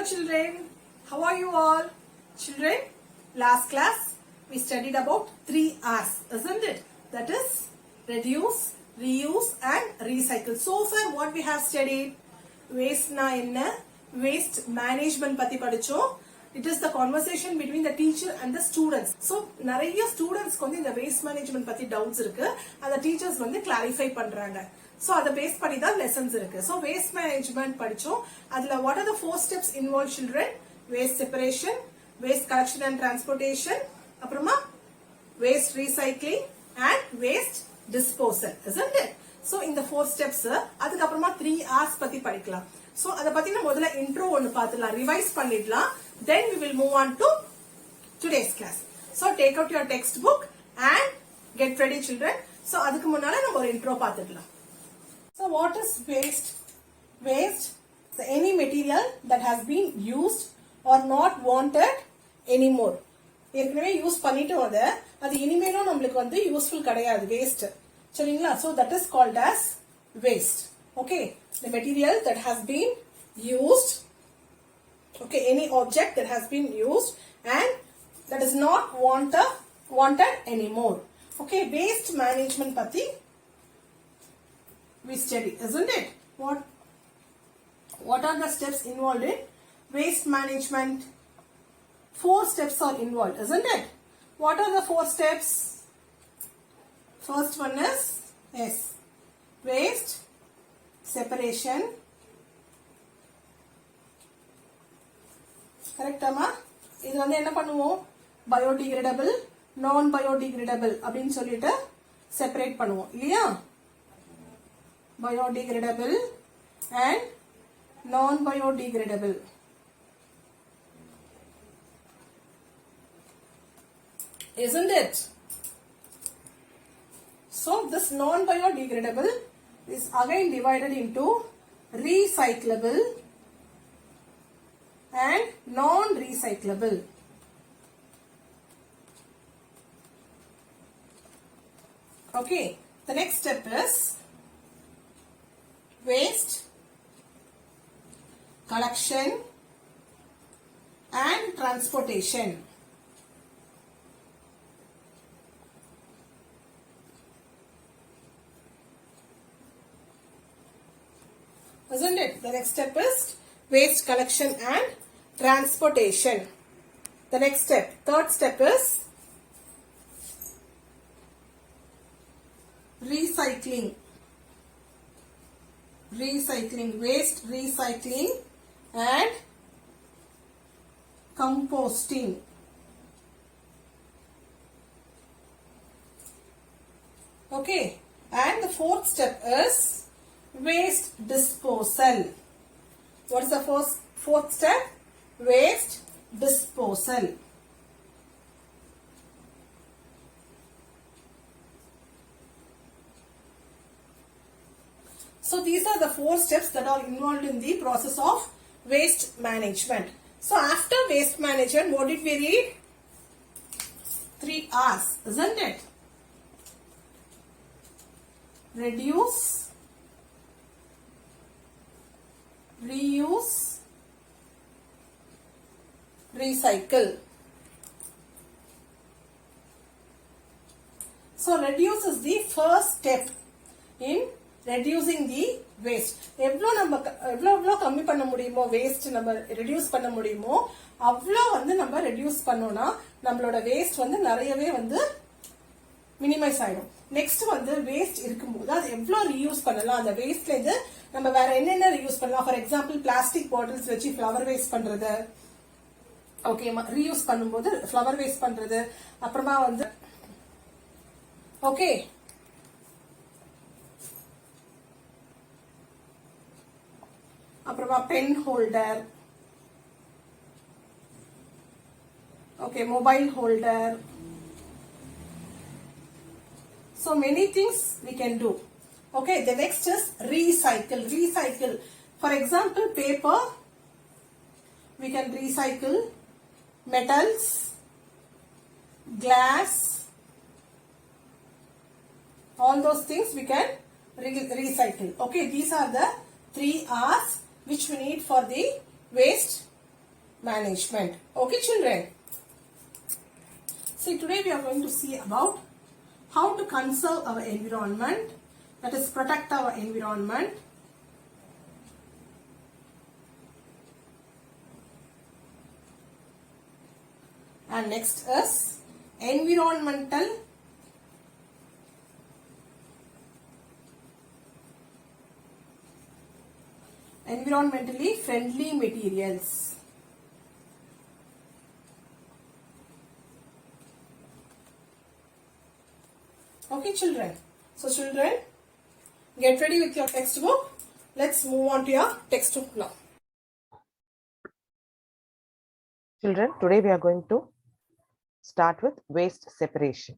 Hello children, how are you all? Children, last class we studied about 3 R's, isn't it? That is reduce, reuse and recycle. So far what we have studied? Waste na enna? Waste management pati padichom. It is the conversation between the teacher and the students. So நிறைய students வந்து இந்த waste management பத்தி doubts இருக்கு. அந்த teachers வந்து clarify பண்றாங்க. So அதை base பண்ணி தான் lessons இருக்கு. So waste management படிச்சோம். அதுல what are the 4 steps involved children? Waste separation, waste collection and transportation, அப்புறமா waste recycling and waste disposal, isn't it? So இந்த 4 steps அதுக்கு அப்புறமா 3 R's பத்தி படிக்கலாம். So அத பத்தின முதல்ல intro ஒன்னு பார்த்துடலாம், ரிவைஸ் பண்ணிடலாம். Then we will move on to today's class. So take out your textbook and get ready children. So அதுக்கு முன்னால நம்ம ஒரு intro பார்த்துடலாம். So what is waste? Waste is any material that has been used or not wanted anymore. ஏற்கனவே use பண்ணிட்டோம் அது இனிமேலும் நம்மளுக்கு வந்து யூஸ்ஃபுல் கிடையாது, வேஸ்ட். சரிங்களா? So that is called as waste. Okay, the material that has been used, okay, any object that has been used and that is not wanted anymore. Okay, waste management pati we study, isn't it? What are the steps involved in waste management? 4 steps are involved, isn't it? What are the 4 steps? First one is yes, waste separation. Correct ஆமா? இது வந்து என்ன பண்ணுவோம்? Biodegradable, நான் biodegradable அப்படின்னு சொல்லிட்டு separate பண்ணுவோம் இல்லையா? biodegradable and non-biodegradable. Isn't it? So this non-biodegradable is again divided into recyclable and non-recyclable. Okay, the next step is waste collection and transportation. Isn't it? The next step is waste collection and transportation. The next step, third step is recycling. Waste recycling and composting. Okay, and the fourth step is waste disposal. What is the fourth step? Waste disposal. So these are the 4 steps that are involved in the process of waste management. So after waste management, what did we read? 3 R's, isn't it? Reduce, reuse, recycle. So reduce is the first step in reducing the waste. எவ்வளோ கம்மி பண்ண முடியுமோ waste நம்ம reduce பண்ண முடியுமோ அவ்வளோ வந்து நம்ம ரெடியூஸ் பண்ணோம்னா நம்மளோட வேஸ்ட் வந்து நிறையவே வந்து மினிமைஸ் ஆயிடும். நெக்ஸ்ட் வந்து வேஸ்ட் இருக்கும்போது அது எவ்வளோ ரீயூஸ் பண்ணலாம், அந்த வேஸ்ட்ல இருந்து நம்ம வேற என்னென்ன ரீயூஸ் பண்ணலாம். ஃபார் எக்ஸாம்பிள் பிளாஸ்டிக் பாட்டில்ஸ் வச்சு ஃபிளவர் வேஸ்ட் பண்றது, ஓகே, ரீயூஸ் பண்ணும்போது ஃபிளவர் வேஸ்ட் பண்றது, அப்புறமா வந்து ஓகே அப்புறமா pen holder, okay, mobile holder. So many things we can do. Okay, the next is recycle. For example, paper, we can recycle metals, glass, all those things we can recycle. Okay, these are the 3 R's which we need for the waste management. Okay, children. See, today we are going to see about how to conserve our environment, that is protect our environment. And next is environmentally friendly materials. Okay, children. So, children, get ready with your textbook. Let's move on to your textbook now. Children, today we are going to start with waste separation.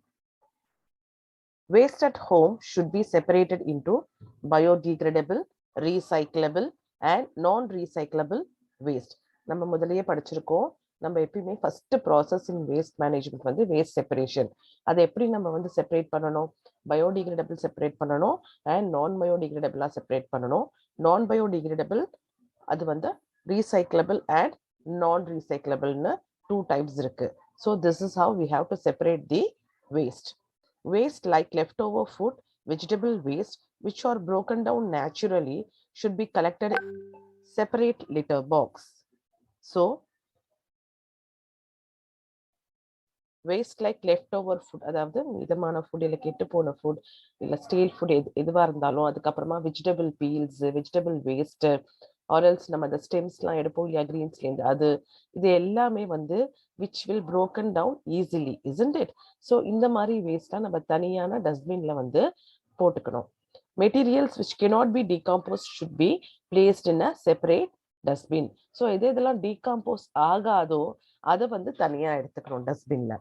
Waste at home should be separated into biodegradable, recyclable and non-recyclable waste. நம்ம முதல்லயே படிச்சிருக்கோம். நம்ம எப்பயுமே first processing waste management வந்து waste separation. அதை எப்படி நம்ம வந்து செப்பரேட் பண்ணணும்? பயோடிகிரேடபிள் செப்பரேட் பண்ணணும் அண்ட் நான் பயோடிகிரேடபிளா செப்பரேட் பண்ணணும். நான் பயோடிகிரேடபிள் அது வந்து recyclable and non-recyclable two types இருக்கு. So this is how we have to separate the waste. Waste like leftover food, vegetable waste, which are broken down naturally, should be collected in separate litter box. So waste like leftover food, அதாவது மிதமான food இல்லை கெட்டு போன food இல்லை steel food எதுவாக இருந்தாலும், அதுக்கப்புறமா vegetable peels, vegetable waste, ஆரல்ஸ் நம்ம அந்த ஸ்டெம்ஸ்லாம் எடுப்போம் இல்லையா கிரீன்ஸ்லேருந்து, அது இது எல்லாமே வந்து which will broken down easily, isn't it? So இந்த மாதிரி வேஸ்ட்லாம் நம்ம தனியான டஸ்ட்பின்ல வந்து போட்டுக்கணும். Materials which cannot be decomposed should be placed in a separate dustbin. So இதெல்லாம் டீகாம்போஸ் ஆகாதோ அதை வந்து தனியா எடுத்துக்கணும் டஸ்ட்பின்ல.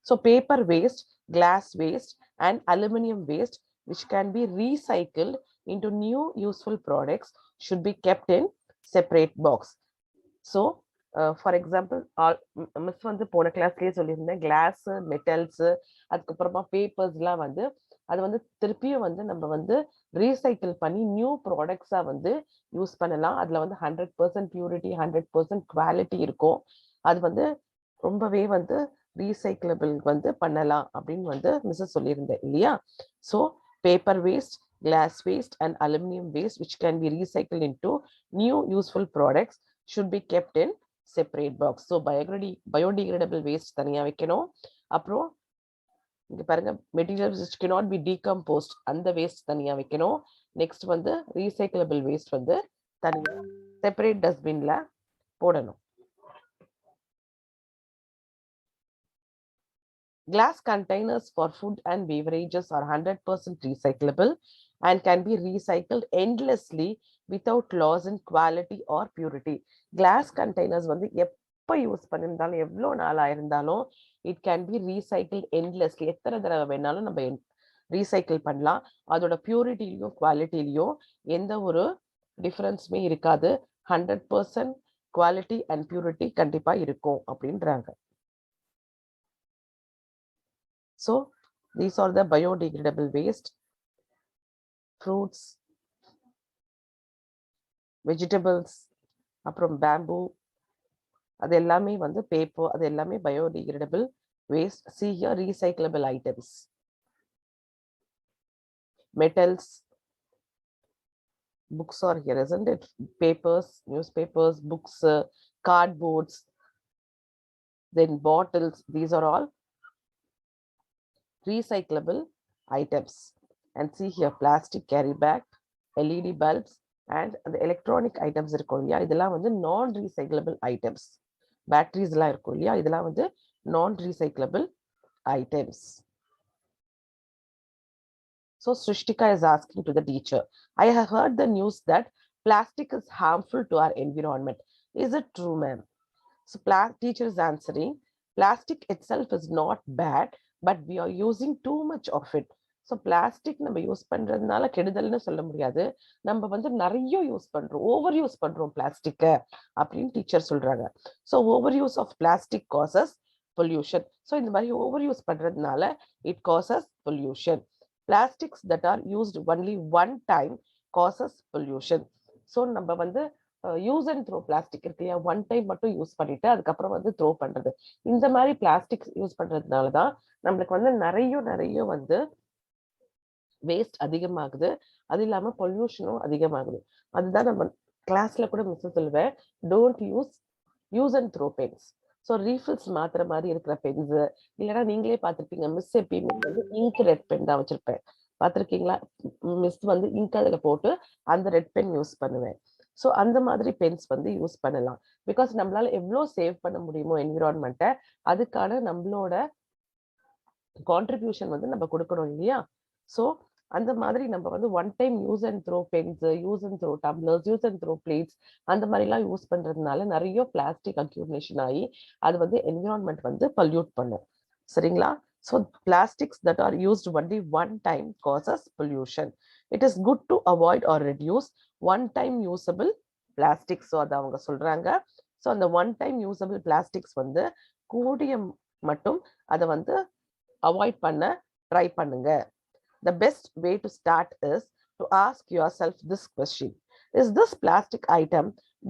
So paper waste, glass waste and aluminum waste which can be recycled into new useful products should be kept in separate box. So for example, miss வந்து போன கிளாஸ்லயே சொல்லியிருந்தேன், class, metals, அதுக்கப்புறமா பேப்பர்ஸ்லாம் வந்து அது வந்து திருப்பியும் வந்து நம்ம வந்து ரீசைக்கிள் பண்ணி நியூ ப்ராடக்ட்ஸா வந்து யூஸ் பண்ணலாம். அதுல வந்து 100% பியூரிட்டி, 100% குவாலிட்டி இருக்கும். அது வந்து ரொம்பவே வந்து ரீசைக்கிளபிள் வந்து பண்ணலாம் அப்படின்னு வந்து மிஸ் சொல்லியிருந்தேன் இல்லையா? So paper waste, glass waste and aluminum waste which can be recycled into new useful products should be kept in separate box. So biodegradable waste தனியா வைக்கணும். அப்புறம் இங்க பாருங்க materials which cannot be decomposed அந்த waste தனியா வைக்கணும். Next வந்து recyclable waste வந்து தனியா செப்பரேட் டஸ்ட்பின்ல போடணும். Glass containers for food and beverages are 100% recyclable and can be recycled endlessly without loss in quality or purity. Glass containers வந்து எப்ப use பண்ணிருந்தாலும் எவ்வளோ நாளா இருந்தாலும் it can be recycled endlessly. எத்தனை தடவை வேணாலும் நம்ம ரீசைக்கிள் பண்ணலாம். அதோட பியூரிட்டிலையும் குவாலிட்டிலையும் எந்த ஒரு டிஃபரன்ஸுமே இருக்காது. 100% குவாலிட்டி அண்ட் பியூரிட்டி கண்டிப்பா இருக்கும் அப்படின்றாங்க. So these are the biodegradable waste. Fruits, vegetables, அப்புறம் பேம்பூ, அது எல்லாமே வந்து பேப்பர், அது எல்லாமே biodegradable waste. See here recyclable items. Metals, books are here, isn't it? Papers, newspapers, books, cardboards, then bottles, these are all recyclable items. And see here plastic carry bag, LED bulbs and the electronic items இருக்கும் இல்லையா, இதெல்லாம் வந்து non recyclable items. Batteries எல்லாம் இருக்கும் இல்லையா, இதெல்லாம் வந்து non recyclable items. So Srishtika is asking to the teacher, I have heard the news that plastic is harmful to our environment. Is it true, ma'am? So teacher is answering, plastic itself is not bad, but we are using too much of it. So plastic நம்ம use பண்றதுனால கெடுதல்னு சொல்ல முடியாது, நம்ம வந்து நிறைய use பண்றோம், over use பண்றோம் பிளாஸ்டிக்க அப்படின்னு டீச்சர் சொல்றாங்க. So over use of plastic causes pollution. So இந்த மாதிரி ஓவர் யூஸ் பண்றதுனால it causes pollution. Plastics that are used only one time causes pollution. So நம்ம வந்து யூஸ் அண்ட் த்ரோ பிளாஸ்டிக் இருக்கு இல்லையா, ஒன் டைம் மட்டும் யூஸ் பண்ணிட்டு அதுக்கப்புறம் வந்து த்ரோ பண்றது. இந்த மாதிரி பிளாஸ்டிக் யூஸ் பண்றதுனாலதான் நம்மளுக்கு வந்து நிறைய வந்து வேஸ்ட் அதிகமாகுது. அது இல்லாம பொல்யூஷனும் அதிகமாகுது. அதுதான் நம்ம கிளாஸ்ல கூட மிஸ் சொல்லுவேன், don't use and throw pens. So refills மாத்திர மாதிரி இருக்கிற பென்ஸ், இல்லைன்னா நீங்களே பார்த்துருப்பீங்க, மிஸ் எப்பயுமே வந்து இங்க் ரெட் பென் தான் வச்சிருப்பேன். பார்த்துருக்கீங்களா? மிஸ் வந்து இங்க் அதுல போட்டு அந்த ரெட் பென் யூஸ் பண்ணுவேன். ஸோ அந்த மாதிரி பென்ஸ் வந்து யூஸ் பண்ணலாம். பிகாஸ் நம்மளால எவ்வளோ சேவ் பண்ண முடியுமோ என்விரான்மெண்ட்டை, அதுக்கான நம்மளோட கான்ட்ரிபியூஷன் வந்து நம்ம கொடுக்கணும் இல்லையா? ஸோ அந்த மாதிரி நம்ம வந்து one time use and throw pens, use and throw tumblers, use and throw plates அந்த மாதிரிலாம் யூஸ் பண்றதுனால நிறைய பிளாஸ்டிக் அக்யூமுலேஷன் ஆகி அது வந்து என்விரான்மெண்ட் வந்து பல்யூட் பண்ணும். சரிங்களா? So plastics that are used only one time causes pollution. It is good to avoid or reduce one time usable plastics. So அதை அவங்க சொல்றாங்க. ஸோ அந்த ஒன் டைம் யூசபிள் பிளாஸ்டிக்ஸ் வந்து கூடிய மட்டும் அதை வந்து அவாய்ட் பண்ண ட்ரை பண்ணுங்க. The best way to start is to ask yourself this question: is this plastic item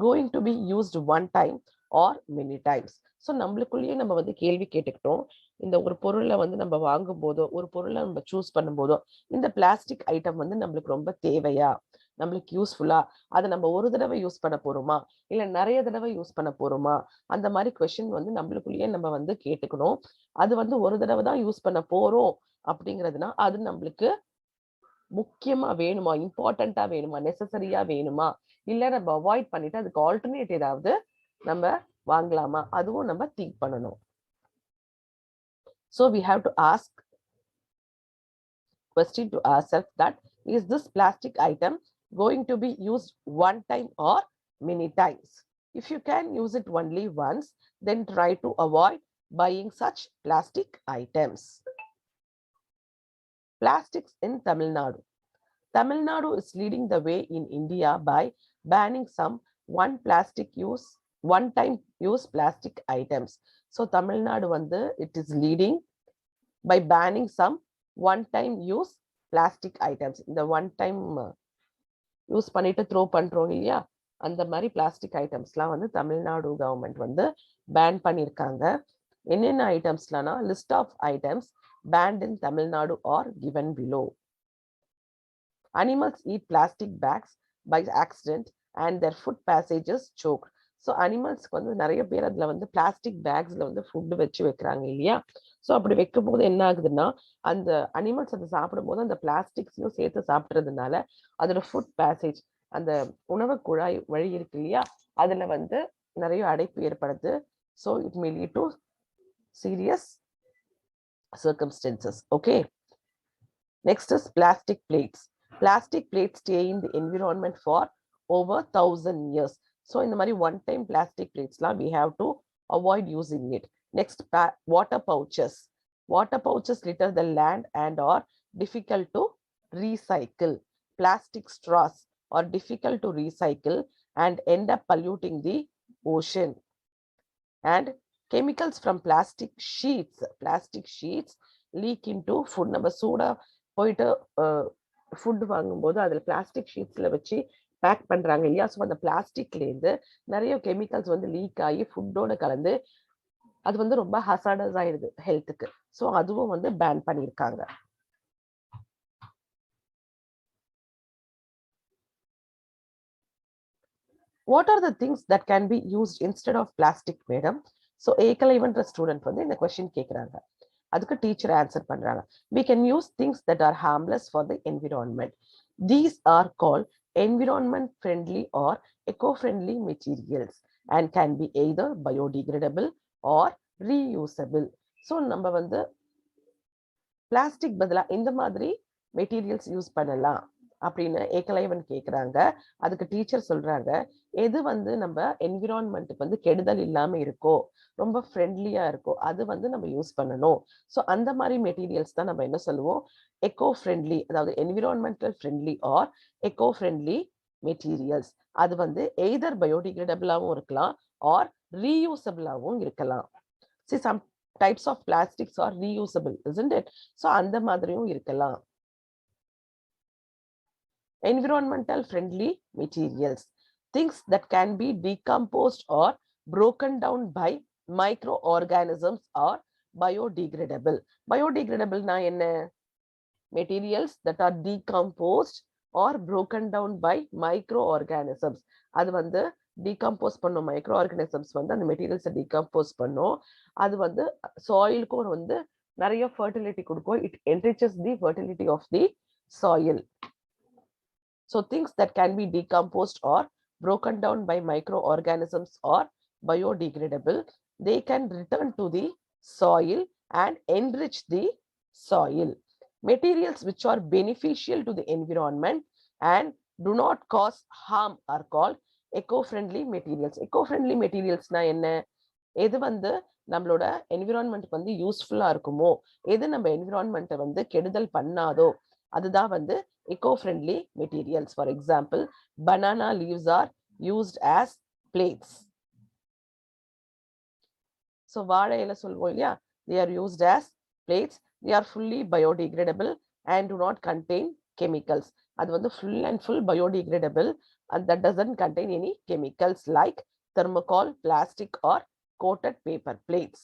going to be used one time or many times? So நம்மளுக்குள்ளேயே நம்ம வந்து கேள்வி கேட்டுக்கிட்டோம். இந்த ஒரு பொருளை வந்து நம்ம வாங்கும் போதோ, ஒரு பொருளை நம்ம சூஸ் பண்ணும் போதோ, இந்த பிளாஸ்டிக் ஐட்டம் வந்து நம்மளுக்கு ரொம்ப தேவையா, நம்மளுக்கு யூஸ்ஃபுல்லா, அதை நம்ம ஒரு தடவை யூஸ் பண்ண போறோமா, இல்ல நிறைய தடவை யூஸ் பண்ண போறோமா, அந்த மாதிரி கொஸ்டின் வந்து நம்மளுக்குள்ளேயே நம்ம வந்து கேட்டுக்கணும். அது வந்து ஒரு தடவை தான் யூஸ் பண்ண போறோம் அப்படிங்கிறதுனா அது நம்மளுக்கு முக்கியமா வேணுமா, இம்பார்ட்டண்டா வேணுமா, நெசசரியா வேணுமா, இல்ல நம்ம அவாய்ட் பண்ணிட்டு அதுக்கு ஆல்டர்னேட் ஏதாவது நம்ம வாங்கலாமா, அதுவும் நம்ம திங்க் பண்ணணும். So we have to ask question to ourselves that is this plastic item going to be used one time or many times? If you can use it only once, then try to avoid buying such plastic items. Plastics in Tamil Nadu. Tamil Nadu is leading the way in India by banning some one-time use plastic items. So Tamil Nadu வந்து it is leading by banning some one-time use plastic items. இந்த one-time use பண்ணிட்டு throw பண்றோம் இல்லையா, அந்த மாதிரி plastic ஐட்டம்ஸ்லாம் வந்து Tamil Nadu government வந்து பேன் பண்ணியிருக்காங்க. என்னென்ன ஐட்டம்ஸ்லாம்னா, list of items banned in Tamil Nadu are given below. Animals eat plastic bags by accident and their food passage is choked. So அனிமல்ஸ்க்கு வந்து நிறைய பேர் அதுல வந்து பிளாஸ்டிக் பேக்ஸ்ல வந்து ஃபுட்டு வச்சு வைக்கிறாங்க இல்லையா. ஸோ அப்படி வைக்கும் போது என்ன ஆகுதுன்னா, அந்த அனிமல்ஸ் அதை சாப்பிடும் போது அந்த பிளாஸ்டிக்ஸையும் சேர்த்து சாப்பிட்றதுனால அதோட ஃபுட் பேசேஜ், அந்த உணவு குழாய் வழி இருக்கு இல்லையா, அதுல வந்து நிறைய அடைப்பு ஏற்படுது. So it may lead to serious circumstances. Okay, next is plastic plates. Plastic plates stay in the environment for over 1,000 years. So in the mari one time plastic plates la we have to avoid using it. Next, water pouches. Water pouches litter the land and are difficult to recycle. Plastic straws are difficult to recycle and end up polluting the ocean. And chemicals from plastic sheets leak into food. நம்ம சூடா போயிட்டு food வாங்கும்போது அதுல plastic ஷீட்ஸ்ல வச்சு back பண்றாங்க இல்லையா. So அந்த பிளாஸ்டிக்ல இருந்து நிறைய கெமிக்கல்ஸ் வந்து லீக் ஆகி ஃபுட்டோட கலந்து அது வந்து ரொம்ப ஹசார்டஸ் ஆயிடுது ஹெல்த்துக்கு. ஸோ அதுவும் வந்து பேன் பண்ணியிருக்காங்க. What are the things that can be used instead of plastic, madam? So ஏகலைவன்ற ஸ்டூடெண்ட் வந்து இந்த கொஸ்டின் கேட்குறாங்க. அதுக்கு டீச்சர் ஆன்சர் பண்றாங்க. We can use things that are harmless for the environment. These are called environment friendly or eco-friendly materials and can be either biodegradable or reusable. So நம்ம வந்து plastic பதிலா இந்த மாதிரி மெட்டீரியல்ஸ் யூஸ் பண்ணலாம் அப்படின்னு ஏகலைவன் கேட்குறாங்க. அதுக்கு டீச்சர் சொல்றாங்க, எது வந்து நம்ம என்விரான்மெண்ட்டுக்கு வந்து கெடுதல் இல்லாம இருக்கோ, ரொம்ப ஃப்ரெண்ட்லியா இருக்கோ, அது வந்து நம்ம யூஸ் பண்ணணும். ஸோ அந்த மாதிரி மெட்டீரியல்ஸ் தான் நம்ம என்ன சொல்லுவோம், எக்கோ ஃப்ரெண்ட்லி, அதாவது environmental friendly or eco friendly materials. அது வந்து எய்தர் பயோடிகிரேடபிளாகவும் இருக்கலாம் ஆர் ரீயூசபிளாகவும் இருக்கலாம். See, some types of plastics are reusable, isn't it? So அந்த மாதிரியும் இருக்கலாம். Environmental friendly materials. things that can be decomposed or broken down by microorganisms are biodegradable. Biodegradable na enna? Materials that are decomposed or broken down by microorganisms. அது வந்து decompose பண்ணும் microorganisms வந்து அந்த மெட்டீரியல்ஸை decompose பண்ணும். அது வந்து சாயிலுக்கும் வந்து நிறைய fertility கொடுக்கும். It enriches the fertility of the soil. So things that can be decomposed or broken down by microorganisms are biodegradable. They can return to the soil and enrich the soil. Materials which are beneficial to the environment and do not cause harm are called eco-friendly materials. Eco-friendly materials na enna? எது வந்து நம்மளோட என்விரான்மெண்ட்க்கு வந்து யூஸ்ஃபுல்லா இருக்குமோ, எது நம்ம என்விரான்மெண்ட்டை வந்து கெடுதல் பண்ணாதோ, அதுதான் வந்து eco-friendly materials. For example, banana leaves are used as plates. So வாழை இலை சொல்வோம் இல்லையா, they are used as plates. They are fully biodegradable and do not contain chemicals. அது வந்து full and full biodegradable and that doesn't contain any chemicals like thermocol, plastic or coated paper plates.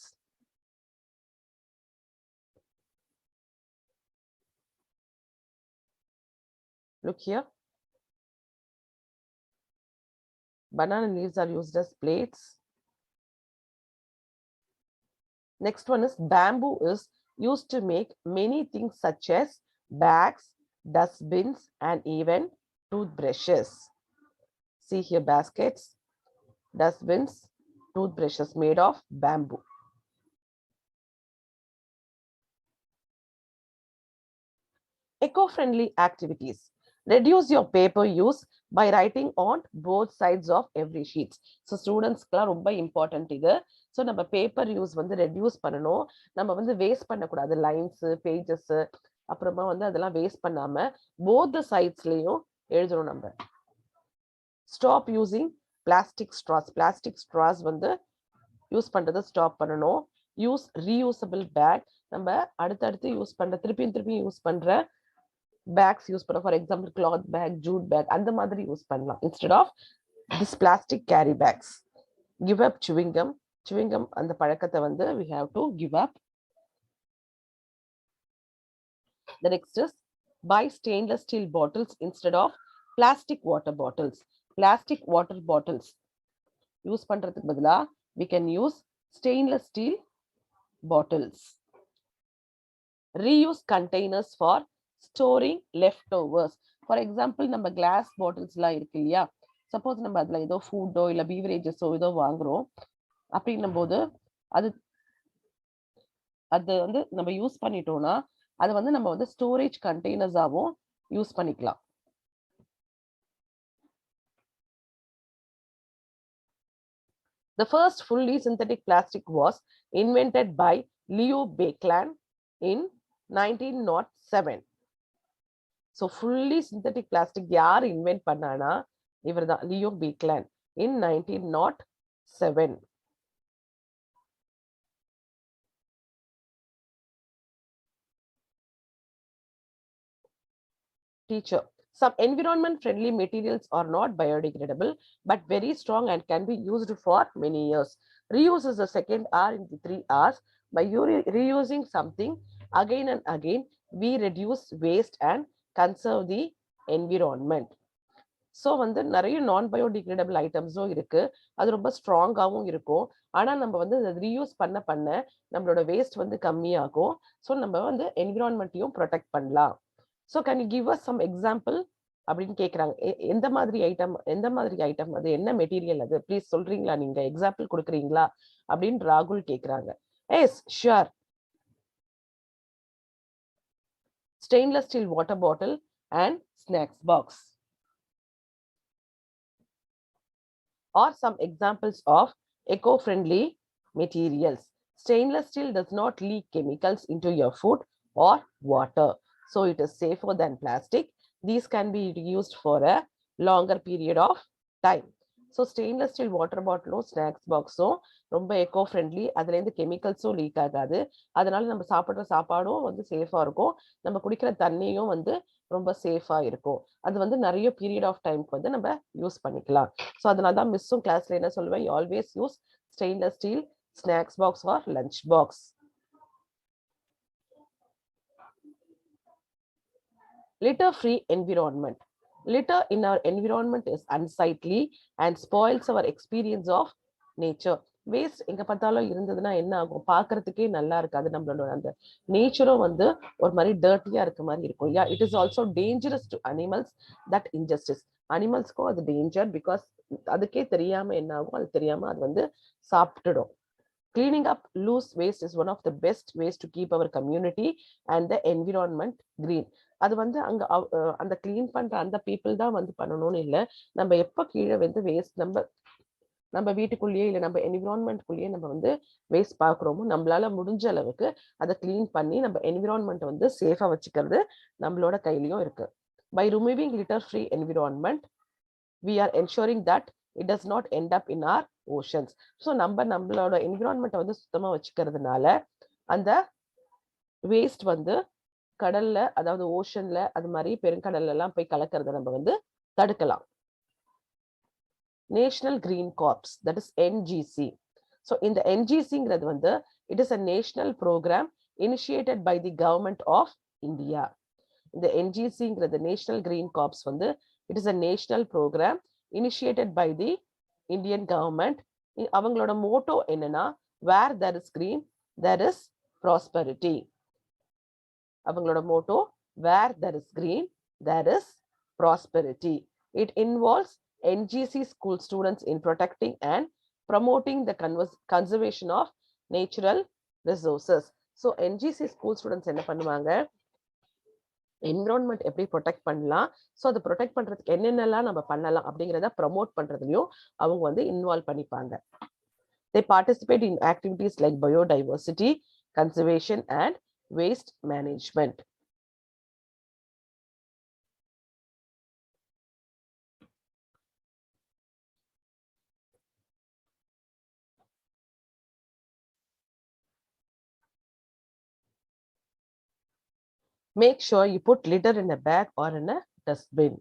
Look here. Banana leaves are used as plates. Next one is bamboo is used to make many things such as bags, dustbins, and even toothbrushes. See here, baskets, dustbins, toothbrushes made of bamboo. Eco-friendly activities. Reduce your paper use by writing on both sides of every sheet. So students க்குலாம் ரொம்ப important இது. So நம்ம paper use வந்து reduce பண்ணணும். நம்ம வந்து waste பண்ணக்கூடாது. Lines, pages, அப்புறமா வந்து அதெல்லாம் வேஸ்ட் பண்ணாம போத் த சைட்ஸ்லயும் எழுதணும் நம்ம. Stop using plastic straws. Plastic straws வந்து யூஸ் பண்றதை ஸ்டாப் பண்ணணும். Use reusable bag. நம்ம அடுத்தடுத்து யூஸ் பண்ற திருப்பியும் யூஸ் பண்ற பேக்ஸ் யூஸ் பண்ண. For example cloth bag, jute bag அந்த மாதிரி யூஸ் பண்ணலாம் instead of this plastic carry bags. Give up chewing gum. chewing gum அந்த பழக்கத்தை வந்து we have to give up. The next is buy stainless steel bottles instead of plastic water bottles. Plastic water bottles use பண்றதுக்கு பதிலா we can use stainless steel bottles. Reuse containers for storing leftovers. For example, நம்ம class பாட்டில்ஸ்லாம் இருக்கு இல்லையா, suppose நம்ம அதுல ஏதோ ஃபுட்டோ இல்ல பீவரேஜஸோ ஏதோ வாங்குறோம் அப்படின்னும் போது அது வந்து நம்ம யூஸ் பண்ணிட்டோம்னா அது வந்து நம்ம வந்து ஸ்டோரேஜ் கண்டெய்னர்ஸாவும் யூஸ் பண்ணிக்கலாம். The first fully synthetic plastic was invented by Leo Baekeland in 1907. So fully synthetic plastic யார் இன்வென்ட் பண்ணானா? இவர்தான், Leo Baekeland, in 1907. Teacher, some environment friendly materials are not biodegradable but very strong and can be used for many years. Reuse is the second R in the 3 R's. By reusing something again and again, we reduce waste and conserve the environment. So வந்து நிறைய நான் biodegradable ஐட்டம்ஸும் இருக்கு. அது ரொம்ப ஸ்ட்ராங்காகவும் இருக்கும். ஆனா நம்ம வந்து அதை ரீயூஸ் பண்ண நம்மளோட வேஸ்ட் வந்து கம்மியாகும். ஸோ நம்ம வந்து என்விரான்மெண்ட்டையும் ப்ரொடெக்ட் பண்ணலாம். So can you give us some example அப்படின்னு கேட்குறாங்க. எந்த மாதிரி ஐட்டம் அது, என்ன மெட்டீரியல் அது, ப்ளீஸ் சொல்றீங்களா, நீங்க எக்ஸாம்பிள் கொடுக்குறீங்களா அப்படின்னு ராகுல் கேட்குறாங்க. Yes sure. Stainless steel water bottle and snacks box are some examples of eco-friendly materials. Stainless steel does not leak chemicals into your food or water, so it is safer than plastic. These can be used for a longer period of time. So stainless steel water bottle, snacks box ரொம்ப echo friendly. அதுல இருந்து கெமிக்கல்ஸும் league ஆகாது. அதனால நம்ம சாப்பிடுற சாப்பாடும் வந்து சேஃபா இருக்கும். நம்ம குடிக்கிற தண்ணியும் வந்து ரொம்ப சேஃபா இருக்கும். அது வந்து நிறைய பீரியட் ஆஃப் டைம்க்கு வந்து நம்ம யூஸ் பண்ணிக்கலாம். ஸோ அதனால தான் மிஸ்ஸும் கிளாஸ்ல என்ன சொல்லுவேன், always use stainless steel snacks box or lunch box. Litter free environment. Litter in our environment is unsightly and spoils our experience of nature. Waste எங்க பார்த்தாலும் இருந்ததுன்னா என்ன ஆகும், பாக்குறதுக்கே நல்லா இருக்காது. நம்மளோட அந்த நேச்சரும் வந்து ஒரு மாதிரி டர்ட்டியா இருக்க மாதிரி இருக்கும். Yeah it is also dangerous to animals that injustice. அனிமல்ஸ்க்கும் அது டேஞ்சர், பிகாஸ் அதுக்கே தெரியாம என்ன ஆகும், அது தெரியாம அது வந்து சாப்பிட்டுடும். Cleaning up loose waste is one of the best ways to keep our community and the environment green. அது வந்து அங்க அந்த கிளீன் பண்ற அந்த பீப்புள் தான் வந்து பண்ணணும்னு இல்லை. நம்ம எப்ப கீழே வந்து வேஸ்ட் நம்ம வீட்டுக்குள்ளேயே இல்லை நம்ம என்விரான்மெண்ட்குள்ளேயே நம்ம வந்து வேஸ்ட் பார்க்குறோமோ, நம்மளால முடிஞ்ச அளவுக்கு அதை கிளீன் பண்ணி நம்ம என்விரான்மெண்ட் வந்து சேஃபா வச்சுக்கிறது நம்மளோட கையிலயும் இருக்கு. By removing litter free environment, we are ensuring that it does not end up in our oceans. So நம்மளோட என்விரான்மெண்ட்டை வந்து சுத்தமா வச்சுக்கிறதுனால அந்த வேஸ்ட் வந்து கடல்ல, அதாவது ஓஷன்ல, அது மாதிரி பெருங்கடல்ல எல்லாம் போய் கலக்கிறத நம்ம வந்து தடுக்கலாம். National green corps, that is NGC. So இந்த NGCங்கிறது வந்து it is a national programme initiated by the government of India. இந்த NGCங்கிறது நேஷனல் கிரீன் கார்ப்ஸ் வந்து it is a national programme initiated by the Indian government. அவங்களோட motto என்னன்னா, where there is green there is prosperity. அவங்களோட motto where there is green there is prosperity. It involves NGC school students in protecting and promoting the conservation of natural resources. So NGC school students என்ன பண்ணுவாங்க, environment எப்படி protect பண்ணலாம், so அதை protect பண்றதுக்கு என்னென்னலாம் நம்ம பண்ணலாம் அப்படிங்கிறத ப்ரமோட் பண்றதுலயும் அவங்க வந்து இன்வால்வ் பண்ணிப்பாங்க. They participate in activities like biodiversity conservation and waste management. Make sure you put litter in a bag or in a dustbin.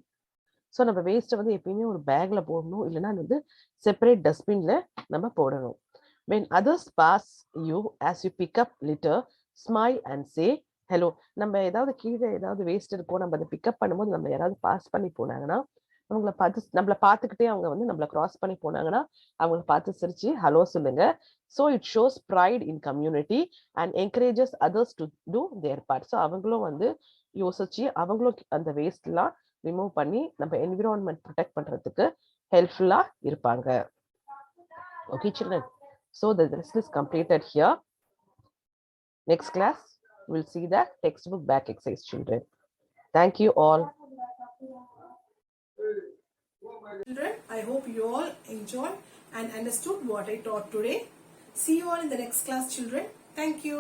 So நம்ம வேஸ்ட்டை வந்து எப்பயுமே ஒரு பேக்ல போடணும், இல்லைன்னா வந்து செப்பரேட் டஸ்ட்பின்ல நம்ம போடணும். When others pass you as you pick up litter, smile and say hello. நம்ம ஏதாவது கீழே ஏதாவது வேஸ்ட் இருக்கும், நம்ம அதை பிக்கப் பண்ணும்போது நம்ம யாராவது பாஸ் பண்ணி போனாங்கன்னா, நம்மளை பார்த்துக்கிட்டே அவங்க வந்து நம்மளை கிராஸ் பண்ணி போனாங்கன்னா அவங்கள பார்த்து சிரிச்சு ஹலோ சொல்லுங்க. So it shows pride in community and encourages others to do their part. So அவங்களும் வந்து யோசிச்சு அவங்களும் அந்த வேஸ்ட் எல்லாம் ரிமூவ் பண்ணி நம்ம என்விரான்மெண்ட் ப்ரொடெக்ட் பண்றதுக்கு ஹெல்ப்ஃபுல்லா இருப்பாங்க. Okay children, so the lesson is completed here. Next class we'll see the textbook back exercise children. Thank you all. Children, I hope you all enjoyed and understood what I taught today. See you all in the next class children. Thank you.